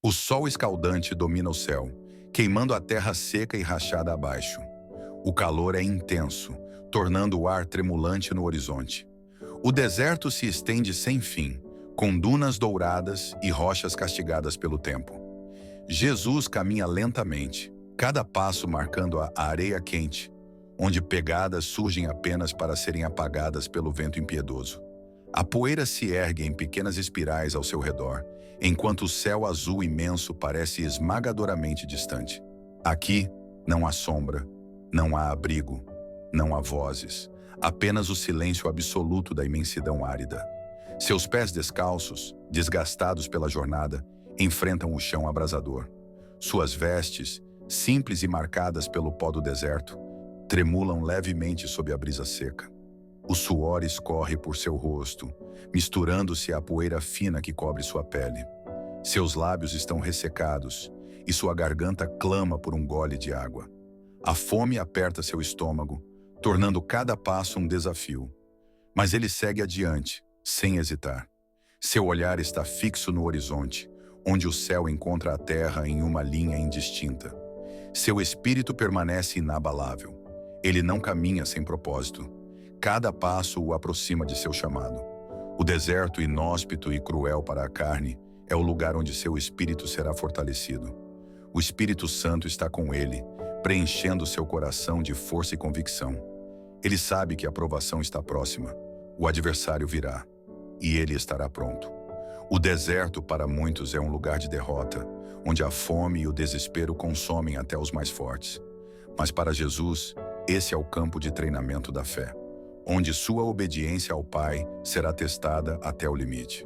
O sol escaldante domina o céu, queimando a terra seca e rachada abaixo. O calor é intenso, tornando o ar tremulante no horizonte. O deserto se estende sem fim, com dunas douradas e rochas castigadas pelo tempo. Jesus caminha lentamente, cada passo marcando a areia quente, onde pegadas surgem apenas para serem apagadas pelo vento impiedoso. A poeira se ergue em pequenas espirais ao seu redor, enquanto o céu azul imenso parece esmagadoramente distante. Aqui não há sombra, não há abrigo, não há vozes, apenas o silêncio absoluto da imensidão árida. Seus pés descalços, desgastados pela jornada, enfrentam o chão abrasador. Suas vestes, simples e marcadas pelo pó do deserto, tremulam levemente sob a brisa seca. O suor escorre por seu rosto, misturando-se à poeira fina que cobre sua pele. Seus lábios estão ressecados e sua garganta clama por um gole de água. A fome aperta seu estômago, tornando cada passo um desafio. Mas ele segue adiante, sem hesitar. Seu olhar está fixo no horizonte, onde o céu encontra a terra em uma linha indistinta. Seu espírito permanece inabalável. Ele não caminha sem propósito. Cada passo o aproxima de seu chamado. O deserto inóspito e cruel para a carne é o lugar onde seu espírito será fortalecido. O Espírito Santo está com ele, preenchendo seu coração de força e convicção. Ele sabe que a provação está próxima. O adversário virá, e ele estará pronto. O deserto para muitos é um lugar de derrota, onde a fome e o desespero consomem até os mais fortes. Mas para Jesus, esse é o campo de treinamento da fé, onde sua obediência ao Pai será testada até o limite.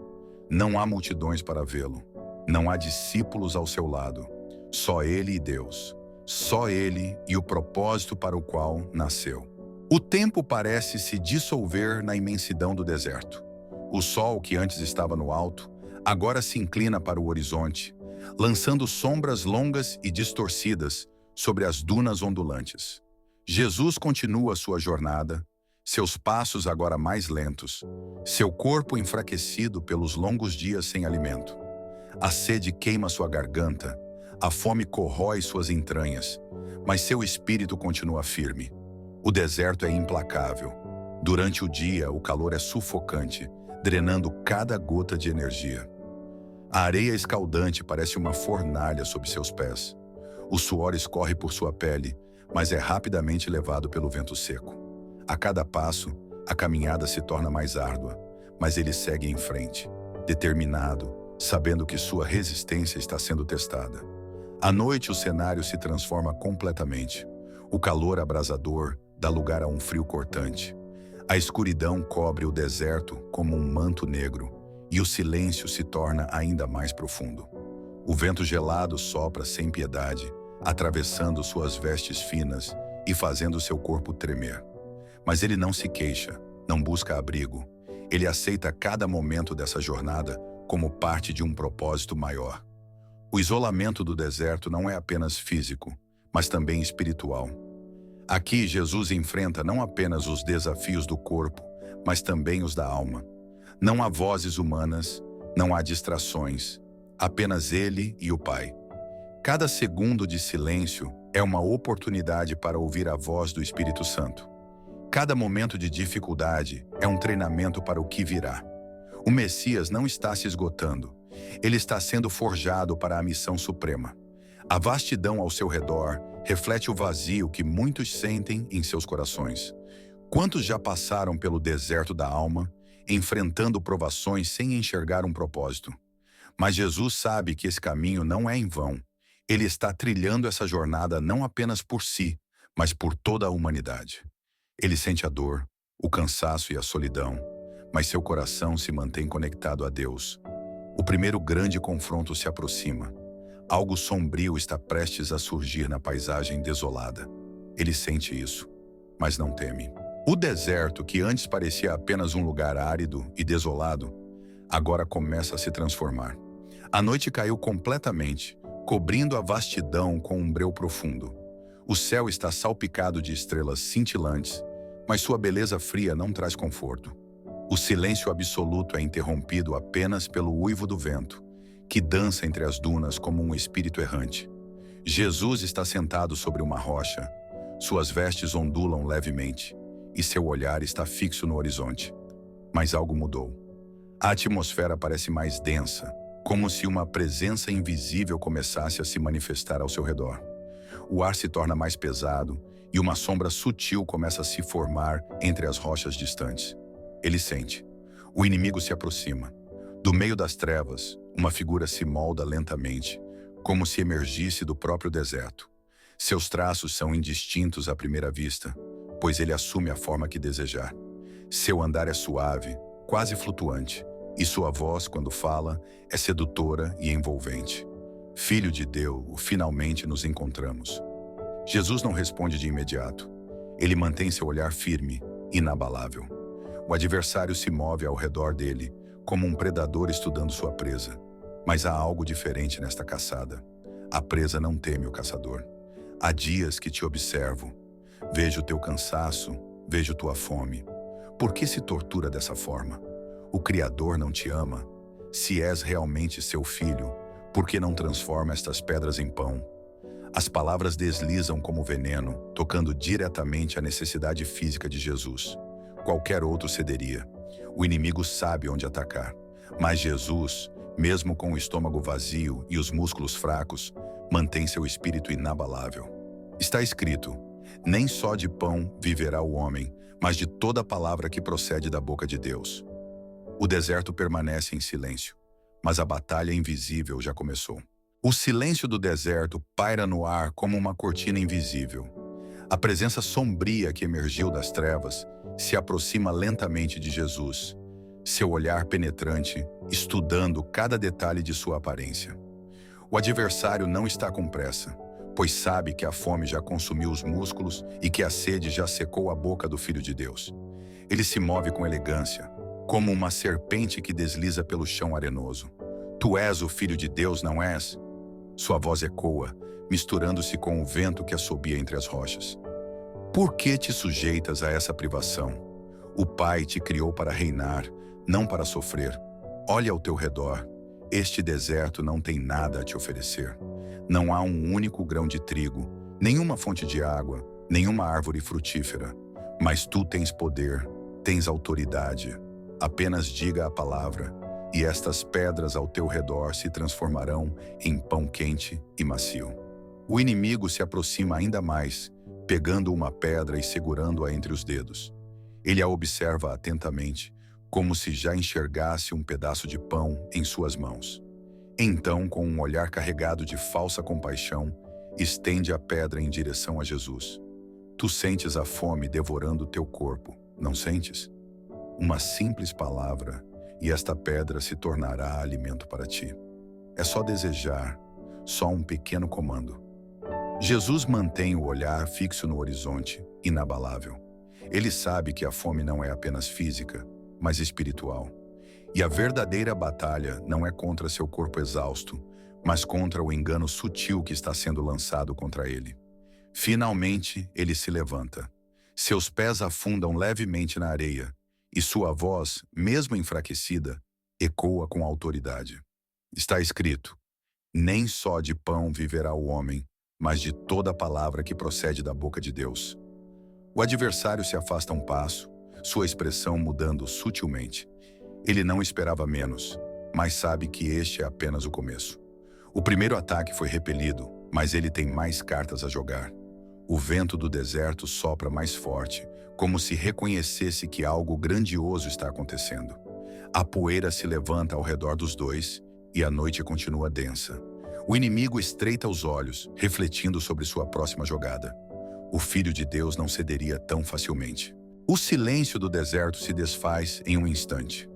Não há multidões para vê-lo, não há discípulos ao seu lado, só ele e Deus, só ele e o propósito para o qual nasceu. O tempo parece se dissolver na imensidão do deserto. O sol, que antes estava no alto, agora se inclina para o horizonte, lançando sombras longas e distorcidas sobre as dunas ondulantes. Jesus continua sua jornada, seus passos agora mais lentos, seu corpo enfraquecido pelos longos dias sem alimento. A sede queima sua garganta, a fome corrói suas entranhas, mas seu espírito continua firme. O deserto é implacável. Durante o dia, o calor é sufocante, drenando cada gota de energia. A areia escaldante parece uma fornalha sob seus pés. O suor escorre por sua pele, mas é rapidamente levado pelo vento seco. A cada passo, a caminhada se torna mais árdua, mas ele segue em frente, determinado, sabendo que sua resistência está sendo testada. À noite, o cenário se transforma completamente. O calor abrasador dá lugar a um frio cortante. A escuridão cobre o deserto como um manto negro, e o silêncio se torna ainda mais profundo. O vento gelado sopra sem piedade, atravessando suas vestes finas e fazendo seu corpo tremer. Mas ele não se queixa, não busca abrigo. Ele aceita cada momento dessa jornada como parte de um propósito maior. O isolamento do deserto não é apenas físico, mas também espiritual. Aqui, Jesus enfrenta não apenas os desafios do corpo, mas também os da alma. Não há vozes humanas, não há distrações, apenas ele e o Pai. Cada segundo de silêncio é uma oportunidade para ouvir a voz do Espírito Santo. Cada momento de dificuldade é um treinamento para o que virá. O Messias não está se esgotando. Ele está sendo forjado para a missão suprema. A vastidão ao seu redor reflete o vazio que muitos sentem em seus corações. Quantos já passaram pelo deserto da alma, enfrentando provações sem enxergar um propósito? Mas Jesus sabe que esse caminho não é em vão. Ele está trilhando essa jornada não apenas por si, mas por toda a humanidade. Ele sente a dor, o cansaço e a solidão, mas seu coração se mantém conectado a Deus. O primeiro grande confronto se aproxima. Algo sombrio está prestes a surgir na paisagem desolada. Ele sente isso, mas não teme. O deserto, que antes parecia apenas um lugar árido e desolado, agora começa a se transformar. A noite caiu completamente, cobrindo a vastidão com um breu profundo. O céu está salpicado de estrelas cintilantes, mas sua beleza fria não traz conforto. O silêncio absoluto é interrompido apenas pelo uivo do vento, que dança entre as dunas como um espírito errante. Jesus está sentado sobre uma rocha, suas vestes ondulam levemente e seu olhar está fixo no horizonte. Mas algo mudou. A atmosfera parece mais densa, como se uma presença invisível começasse a se manifestar ao seu redor. O ar se torna mais pesado e uma sombra sutil começa a se formar entre as rochas distantes. Ele sente. O inimigo se aproxima. Do meio das trevas, uma figura se molda lentamente, como se emergisse do próprio deserto. Seus traços são indistintos à primeira vista, pois ele assume a forma que desejar. Seu andar é suave, quase flutuante, e sua voz, quando fala, é sedutora e envolvente. Filho de Deus, finalmente nos encontramos. Jesus não responde de imediato. Ele mantém seu olhar firme, inabalável. O adversário se move ao redor dele, como um predador estudando sua presa. Mas há algo diferente nesta caçada. A presa não teme o caçador. Há dias que te observo. Vejo teu cansaço, vejo tua fome. Por que se tortura dessa forma? O Criador não te ama? Se és realmente seu filho, por que não transforma estas pedras em pão? As palavras deslizam como veneno, tocando diretamente a necessidade física de Jesus. Qualquer outro cederia. O inimigo sabe onde atacar. Mas Jesus, mesmo com o estômago vazio e os músculos fracos, mantém seu espírito inabalável. Está escrito: nem só de pão viverá o homem, mas de toda palavra que procede da boca de Deus. O deserto permanece em silêncio, mas a batalha invisível já começou. O silêncio do deserto paira no ar como uma cortina invisível. A presença sombria que emergiu das trevas se aproxima lentamente de Jesus, seu olhar penetrante, estudando cada detalhe de sua aparência. O adversário não está com pressa, pois sabe que a fome já consumiu os músculos e que a sede já secou a boca do Filho de Deus. Ele se move com elegância, como uma serpente que desliza pelo chão arenoso. Tu és o Filho de Deus, não és? Sua voz ecoa, misturando-se com o vento que assobia entre as rochas. Por que te sujeitas a essa privação? O Pai te criou para reinar, não para sofrer. Olha ao teu redor. Este deserto não tem nada a te oferecer. Não há um único grão de trigo, nenhuma fonte de água, nenhuma árvore frutífera. Mas tu tens poder, tens autoridade. Apenas diga a palavra, e estas pedras ao teu redor se transformarão em pão quente e macio. O inimigo se aproxima ainda mais, pegando uma pedra e segurando-a entre os dedos. Ele a observa atentamente, como se já enxergasse um pedaço de pão em suas mãos. Então, com um olhar carregado de falsa compaixão, estende a pedra em direção a Jesus. Tu sentes a fome devorando teu corpo, não sentes? Uma simples palavra, e esta pedra se tornará alimento para ti. É só desejar, só um pequeno comando. Jesus mantém o olhar fixo no horizonte, inabalável. Ele sabe que a fome não é apenas física, mas espiritual. E a verdadeira batalha não é contra seu corpo exausto, mas contra o engano sutil que está sendo lançado contra ele. Finalmente, ele se levanta. Seus pés afundam levemente na areia, e sua voz, mesmo enfraquecida, ecoa com autoridade. Está escrito: nem só de pão viverá o homem, mas de toda palavra que procede da boca de Deus. O adversário se afasta um passo, sua expressão mudando sutilmente. Ele não esperava menos, mas sabe que este é apenas o começo. O primeiro ataque foi repelido, mas ele tem mais cartas a jogar. O vento do deserto sopra mais forte, como se reconhecesse que algo grandioso está acontecendo. A poeira se levanta ao redor dos dois e a noite continua densa. O inimigo estreita os olhos, refletindo sobre sua próxima jogada. O Filho de Deus não cederia tão facilmente. O silêncio do deserto se desfaz em um instante.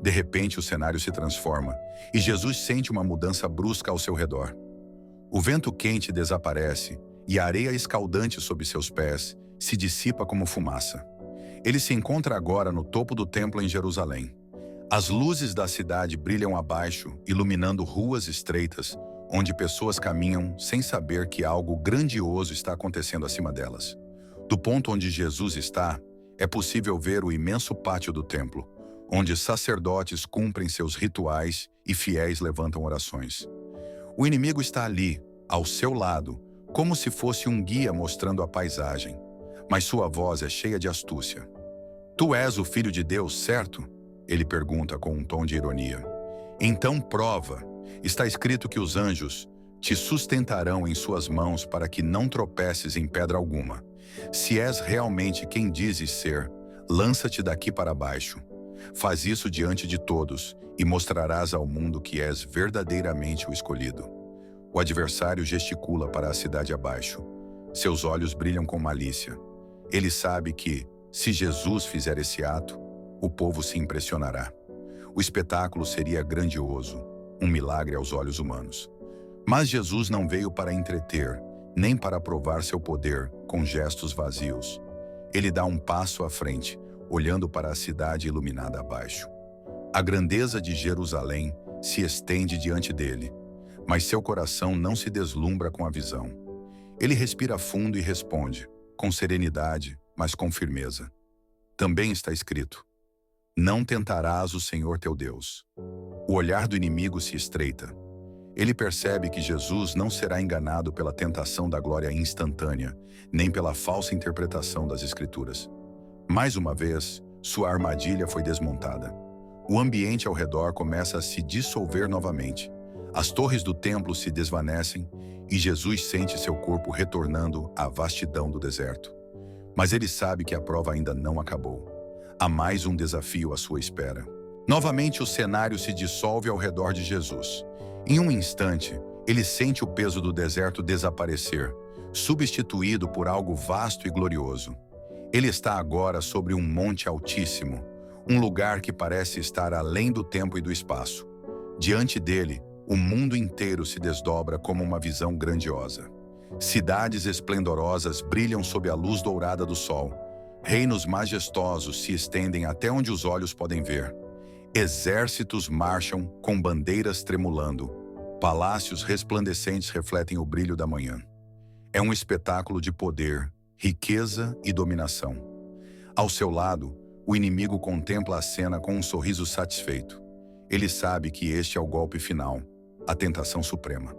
De repente, o cenário se transforma e Jesus sente uma mudança brusca ao seu redor. O vento quente desaparece e a areia escaldante sob seus pés se dissipa como fumaça. Ele se encontra agora no topo do templo em Jerusalém. As luzes da cidade brilham abaixo, iluminando ruas estreitas, onde pessoas caminham sem saber que algo grandioso está acontecendo acima delas. Do ponto onde Jesus está, é possível ver o imenso pátio do templo, onde sacerdotes cumprem seus rituais e fiéis levantam orações. O inimigo está ali, ao seu lado, como se fosse um guia mostrando a paisagem, mas sua voz é cheia de astúcia. Tu és o Filho de Deus, certo? Ele pergunta com um tom de ironia. Então prova. Está escrito que os anjos te sustentarão em suas mãos para que não tropeces em pedra alguma. Se és realmente quem dizes ser, lança-te daqui para baixo. Faz isso diante de todos e mostrarás ao mundo que és verdadeiramente o escolhido. O adversário gesticula para a cidade abaixo. Seus olhos brilham com malícia. Ele sabe que, se Jesus fizer esse ato, o povo se impressionará. O espetáculo seria grandioso, um milagre aos olhos humanos. Mas Jesus não veio para entreter, nem para provar seu poder com gestos vazios. Ele dá um passo à frente, olhando para a cidade iluminada abaixo. A grandeza de Jerusalém se estende diante dele, mas seu coração não se deslumbra com a visão. Ele respira fundo e responde, com serenidade, mas com firmeza. Também está escrito: não tentarás o Senhor teu Deus. O olhar do inimigo se estreita. Ele percebe que Jesus não será enganado pela tentação da glória instantânea, nem pela falsa interpretação das Escrituras. Mais uma vez, sua armadilha foi desmontada. O ambiente ao redor começa a se dissolver novamente. As torres do templo se desvanecem e Jesus sente seu corpo retornando à vastidão do deserto. Mas ele sabe que a prova ainda não acabou. Há mais um desafio à sua espera. Novamente o cenário se dissolve ao redor de Jesus. Em um instante, ele sente o peso do deserto desaparecer, substituído por algo vasto e glorioso. Ele está agora sobre um monte altíssimo, um lugar que parece estar além do tempo e do espaço. Diante dele, o mundo inteiro se desdobra como uma visão grandiosa. Cidades esplendorosas brilham sob a luz dourada do sol. Reinos majestosos se estendem até onde os olhos podem ver. Exércitos marcham com bandeiras tremulando. Palácios resplandecentes refletem o brilho da manhã. É um espetáculo de poder, riqueza e dominação. Ao seu lado, o inimigo contempla a cena com um sorriso satisfeito. Ele sabe que este é o golpe final, a tentação suprema.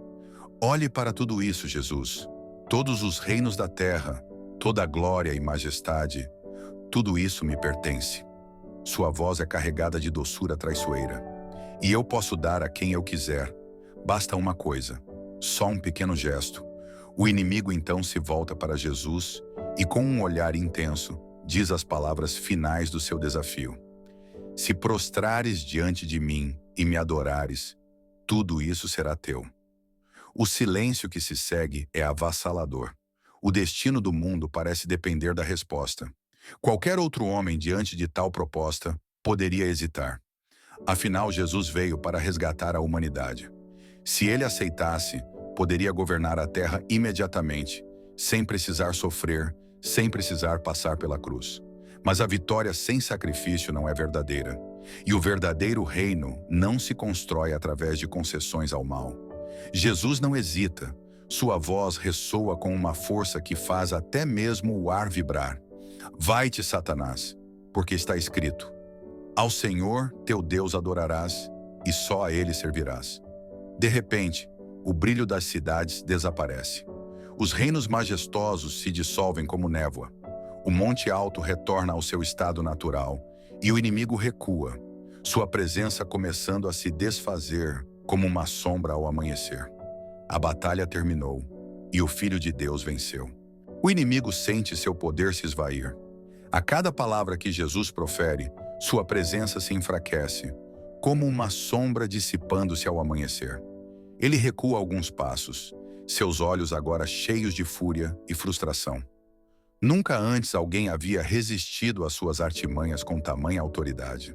Olhe para tudo isso, Jesus. Todos os reinos da terra, toda a glória e majestade, tudo isso me pertence. Sua voz é carregada de doçura traiçoeira. E eu posso dar a quem eu quiser. Basta uma coisa, só um pequeno gesto. O inimigo então se volta para Jesus e, com um olhar intenso, diz as palavras finais do seu desafio. Se prostrares diante de mim e me adorares, tudo isso será teu. O silêncio que se segue é avassalador. O destino do mundo parece depender da resposta. Qualquer outro homem diante de tal proposta poderia hesitar. Afinal, Jesus veio para resgatar a humanidade. Se ele aceitasse, poderia governar a terra imediatamente, sem precisar sofrer, sem precisar passar pela cruz. Mas a vitória sem sacrifício não é verdadeira. E o verdadeiro reino não se constrói através de concessões ao mal. Jesus não hesita. Sua voz ressoa com uma força que faz até mesmo o ar vibrar. Vai-te, Satanás, porque está escrito: ao Senhor teu Deus adorarás e só a ele servirás. De repente, o brilho das cidades desaparece. Os reinos majestosos se dissolvem como névoa. O monte alto retorna ao seu estado natural e o inimigo recua, sua presença começando a se desfazer como uma sombra ao amanhecer. A batalha terminou e o Filho de Deus venceu. O inimigo sente seu poder se esvair. A cada palavra que Jesus profere, sua presença se enfraquece, como uma sombra dissipando-se ao amanhecer. Ele recua alguns passos, seus olhos agora cheios de fúria e frustração. Nunca antes alguém havia resistido às suas artimanhas com tamanha autoridade.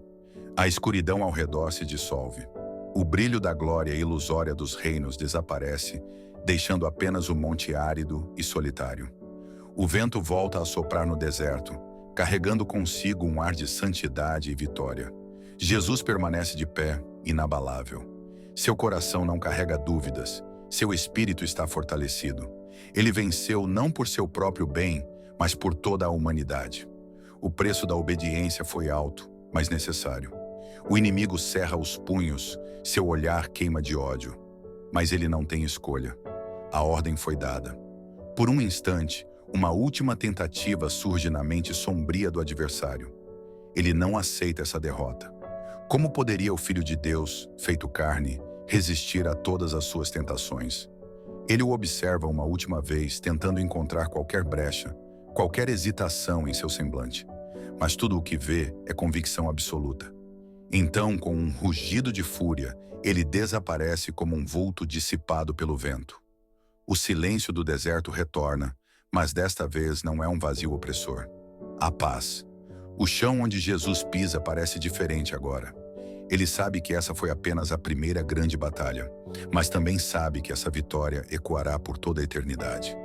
A escuridão ao redor se dissolve. O brilho da glória ilusória dos reinos desaparece, deixando apenas o monte árido e solitário. O vento volta a soprar no deserto, carregando consigo um ar de santidade e vitória. Jesus permanece de pé, inabalável. Seu coração não carrega dúvidas, seu espírito está fortalecido. Ele venceu não por seu próprio bem, mas por toda a humanidade. O preço da obediência foi alto, mas necessário. O inimigo cerra os punhos, seu olhar queima de ódio. Mas ele não tem escolha. A ordem foi dada. Por um instante, uma última tentativa surge na mente sombria do adversário. Ele não aceita essa derrota. Como poderia o Filho de Deus, feito carne, resistir a todas as suas tentações? Ele o observa uma última vez, tentando encontrar qualquer brecha, qualquer hesitação em seu semblante. Mas tudo o que vê é convicção absoluta. Então, com um rugido de fúria, ele desaparece como um vulto dissipado pelo vento. O silêncio do deserto retorna, mas desta vez não é um vazio opressor. Há paz. O chão onde Jesus pisa parece diferente agora. Ele sabe que essa foi apenas a primeira grande batalha, mas também sabe que essa vitória ecoará por toda a eternidade.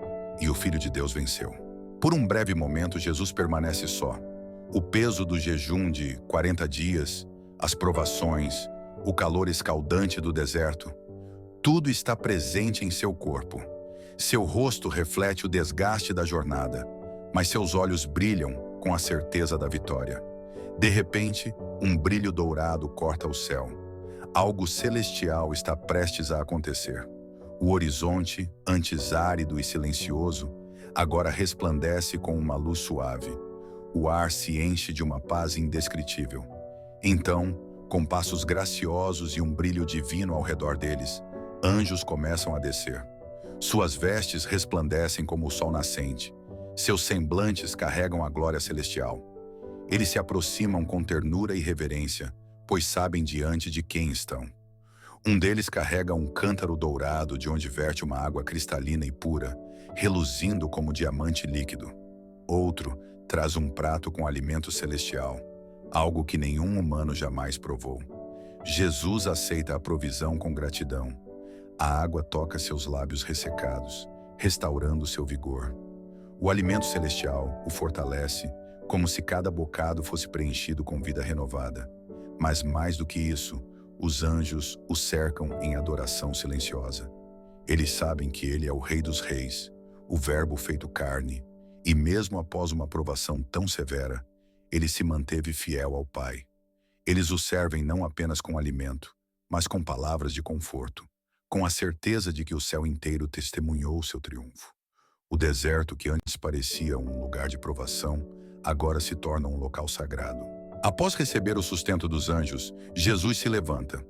E o Filho de Deus venceu. Por um breve momento, Jesus permanece só. O peso do jejum de 40 dias, as provações, o calor escaldante do deserto, tudo está presente em seu corpo. Seu rosto reflete o desgaste da jornada, mas seus olhos brilham com a certeza da vitória. De repente, um brilho dourado corta o céu. Algo celestial está prestes a acontecer. O horizonte, antes árido e silencioso, agora resplandece com uma luz suave. O ar se enche de uma paz indescritível. Então, com passos graciosos e um brilho divino ao redor deles, anjos começam a descer. Suas vestes resplandecem como o sol nascente. Seus semblantes carregam a glória celestial. Eles se aproximam com ternura e reverência, pois sabem diante de quem estão. Um deles carrega um cântaro dourado de onde verte uma água cristalina e pura, reluzindo como diamante líquido. Outro traz um prato com alimento celestial, algo que nenhum humano jamais provou. Jesus aceita a provisão com gratidão. A água toca seus lábios ressecados, restaurando seu vigor. O alimento celestial o fortalece, como se cada bocado fosse preenchido com vida renovada. Mas mais do que isso, os anjos o cercam em adoração silenciosa. Eles sabem que ele é o Rei dos Reis, o Verbo feito carne, e mesmo após uma provação tão severa, ele se manteve fiel ao Pai. Eles o servem não apenas com alimento, mas com palavras de conforto, com a certeza de que o céu inteiro testemunhou seu triunfo. O deserto, que antes parecia um lugar de provação, agora se torna um local sagrado. Após receber o sustento dos anjos, Jesus se levanta.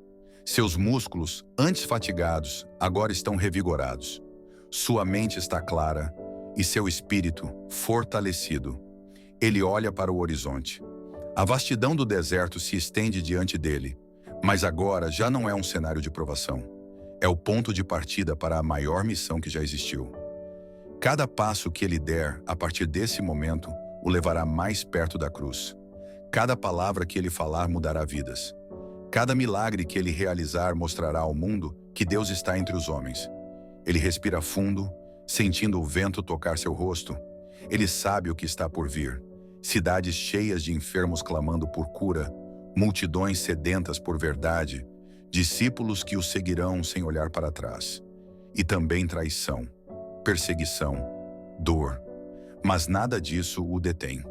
Seus músculos, antes fatigados, agora estão revigorados. Sua mente está clara e seu espírito fortalecido. Ele olha para o horizonte. A vastidão do deserto se estende diante dele, mas agora já não é um cenário de provação. É o ponto de partida para a maior missão que já existiu. Cada passo que ele der, a partir desse momento, o levará mais perto da cruz. Cada palavra que ele falar mudará vidas. Cada milagre que ele realizar mostrará ao mundo que Deus está entre os homens. Ele respira fundo, sentindo o vento tocar seu rosto. Ele sabe o que está por vir. Cidades cheias de enfermos clamando por cura, multidões sedentas por verdade, discípulos que o seguirão sem olhar para trás. E também traição, perseguição, dor. Mas nada disso o detém.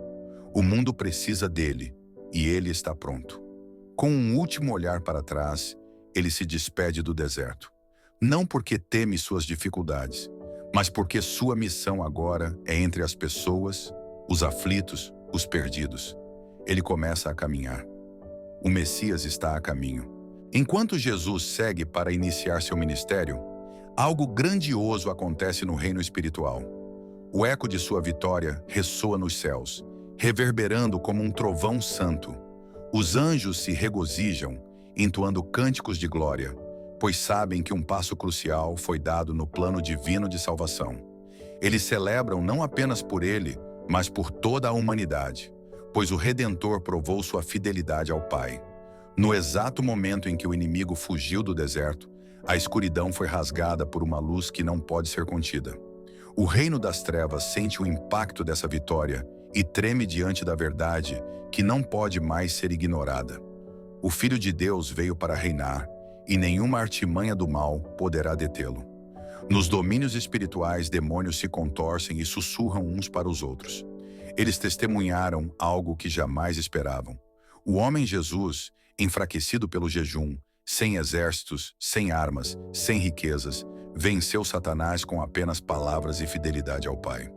O mundo precisa dele, e ele está pronto. Com um último olhar para trás, ele se despede do deserto. Não porque teme suas dificuldades, mas porque sua missão agora é entre as pessoas, os aflitos, os perdidos. Ele começa a caminhar. O Messias está a caminho. Enquanto Jesus segue para iniciar seu ministério, algo grandioso acontece no reino espiritual. O eco de sua vitória ressoa nos céus, reverberando como um trovão santo. Os anjos se regozijam, entoando cânticos de glória, pois sabem que um passo crucial foi dado no plano divino de salvação. Eles celebram não apenas por ele, mas por toda a humanidade, pois o Redentor provou sua fidelidade ao Pai. No exato momento em que o inimigo fugiu do deserto, a escuridão foi rasgada por uma luz que não pode ser contida. O reino das trevas sente o impacto dessa vitória e treme diante da verdade que não pode mais ser ignorada. O Filho de Deus veio para reinar, e nenhuma artimanha do mal poderá detê-lo. Nos domínios espirituais, demônios se contorcem e sussurram uns para os outros. Eles testemunharam algo que jamais esperavam. O homem Jesus, enfraquecido pelo jejum, sem exércitos, sem armas, sem riquezas, venceu Satanás com apenas palavras e fidelidade ao Pai.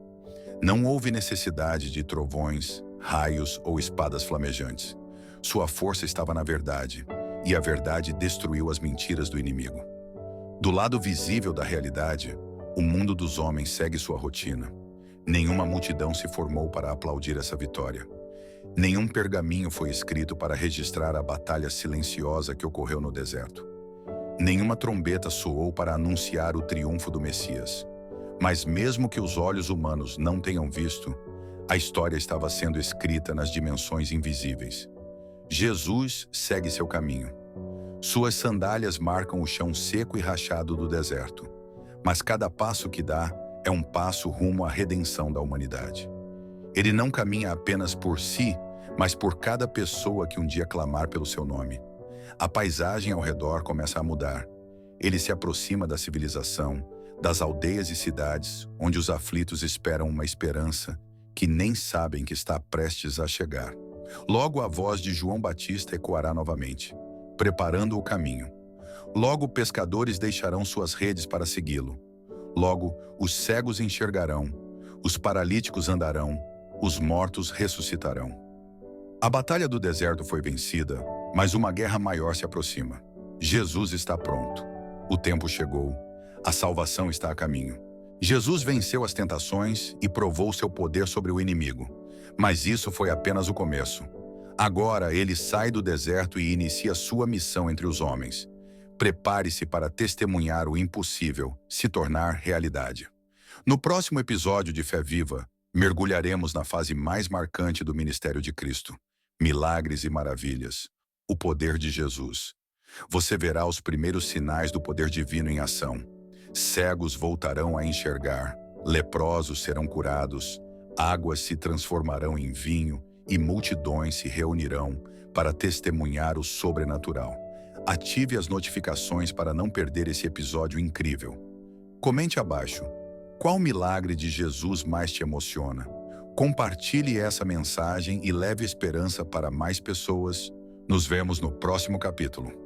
Não houve necessidade de trovões, raios ou espadas flamejantes. Sua força estava na verdade, e a verdade destruiu as mentiras do inimigo. Do lado visível da realidade, o mundo dos homens segue sua rotina. Nenhuma multidão se formou para aplaudir essa vitória. Nenhum pergaminho foi escrito para registrar a batalha silenciosa que ocorreu no deserto. Nenhuma trombeta soou para anunciar o triunfo do Messias. Mas mesmo que os olhos humanos não tenham visto, a história estava sendo escrita nas dimensões invisíveis. Jesus segue seu caminho. Suas sandálias marcam o chão seco e rachado do deserto. Mas cada passo que dá é um passo rumo à redenção da humanidade. Ele não caminha apenas por si, mas por cada pessoa que um dia clamar pelo seu nome. A paisagem ao redor começa a mudar. Ele se aproxima da civilização, das aldeias e cidades, onde os aflitos esperam uma esperança que nem sabem que está prestes a chegar. Logo a voz de João Batista ecoará novamente, preparando o caminho. Logo pescadores deixarão suas redes para segui-lo. Logo os cegos enxergarão, os paralíticos andarão, os mortos ressuscitarão. A batalha do deserto foi vencida, mas uma guerra maior se aproxima. Jesus está pronto. O tempo chegou. A salvação está a caminho. Jesus venceu as tentações e provou seu poder sobre o inimigo. Mas isso foi apenas o começo. Agora ele sai do deserto e inicia sua missão entre os homens. Prepare-se para testemunhar o impossível se tornar realidade. No próximo episódio de Fé Viva, mergulharemos na fase mais marcante do ministério de Cristo. Milagres e maravilhas. O poder de Jesus. Você verá os primeiros sinais do poder divino em ação. Cegos voltarão a enxergar, leprosos serão curados, águas se transformarão em vinho e multidões se reunirão para testemunhar o sobrenatural. Ative as notificações para não perder esse episódio incrível. Comente abaixo. Qual milagre de Jesus mais te emociona? Compartilhe essa mensagem e leve esperança para mais pessoas. Nos vemos no próximo capítulo.